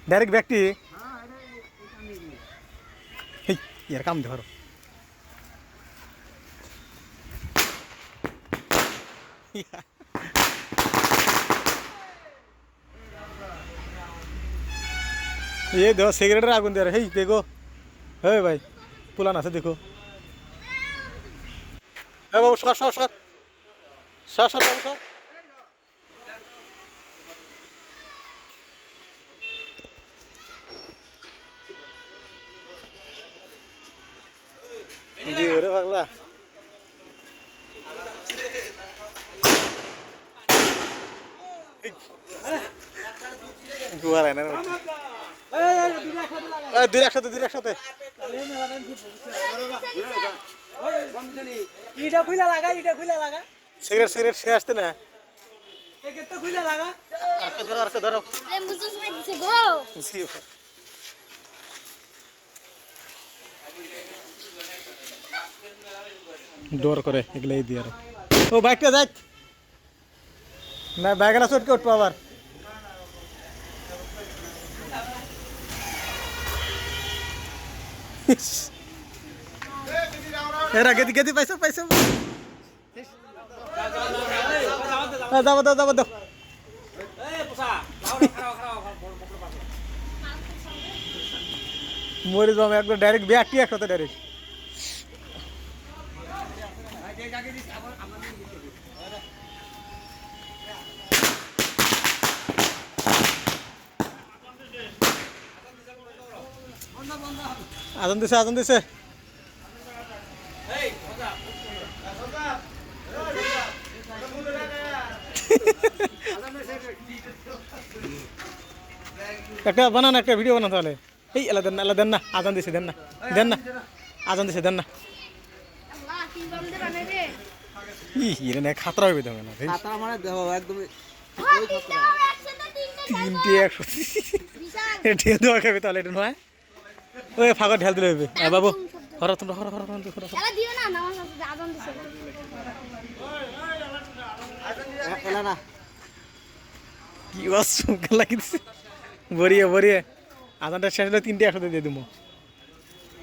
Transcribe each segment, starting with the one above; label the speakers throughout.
Speaker 1: direct ব্যক্তি ইয়ার কাম ধরো ये देखो सिगरेट आगुन दे रहे हे देखो हे भाई पुलाना से देखो हे बाबू sir sir sir sir sir बाबू सर जी अरे पगला गुआ है ना দুই একসাথে
Speaker 2: ইটা খুইলা লাগা
Speaker 1: সিগারেট সিগারেট সে আসতে না
Speaker 2: একেরটা খুইলা লাগা
Speaker 1: আর ধরো
Speaker 3: এ মুজো সময় দিছে গো
Speaker 1: জি ডোর করে এগুলাই দিয়ে ও বাইকটা যাক না ব্যাগটা চটকে উঠবো আবার এরা গেদি পাইছো দাও মরে যাবো একবার ডাইরেক্ট ব্যাগটি একসাথে ডাইরেক্ট আজান দিছে একটা বানান একটা ভিডিও বানান তাহলে এই এলা দেন না আজান দিছে দেন না আজান দিছে দেন না
Speaker 3: আল্লাহ কি বন্ধে বানাই রে
Speaker 1: ইরে না খাতরা হইবে তো না
Speaker 2: খাতরা মানে দেখো একদম
Speaker 1: তিনটে একশো ঢেল দেওয়া খাবে তাহলে এটা নয় ওই ফাঁকা ঢেল দিলে হইবে বাবু হর তোমরা হর
Speaker 3: এলা দিও না নামাজ আজান দিছে
Speaker 2: এলা না
Speaker 1: কি অসুখ লাগিছে বরিয়ে আজানটা শেষ হলে তিনটে একসাথে দিয়ে দেবো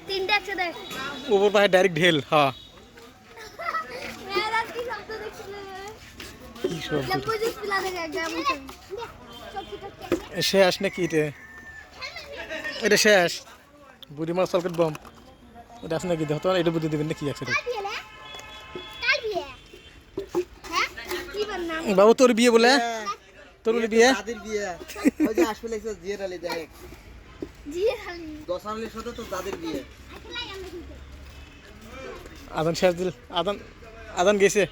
Speaker 3: তিনটা একসাথে
Speaker 1: উপর পাশে ডাইরেক্ট ঢেল হ্যাঁ
Speaker 3: মেরা কি শব্দ দেখছিলে
Speaker 1: কি সব
Speaker 3: লম্বুজি পিলা দেখে একদম
Speaker 1: শেষ নাকি এটা শেষ বুড়ি মাছ সলকেট বম এটা আছে নাকি দেখো এটা বুদ্ধি দেবেন নাকি একসাথে
Speaker 3: কাল বিয়ে হ্যাঁ কি বানাম
Speaker 1: বাবু তোর বিয়ে বলে তোর বলে বিয়ে
Speaker 2: দাদির বিয়ে ওই যে আসলে জিয়ার আলী দেখ
Speaker 3: জি খালি
Speaker 2: দশালের সাথে তো দাদির বিয়ে
Speaker 1: আজান শেষ দিল আজান গেছে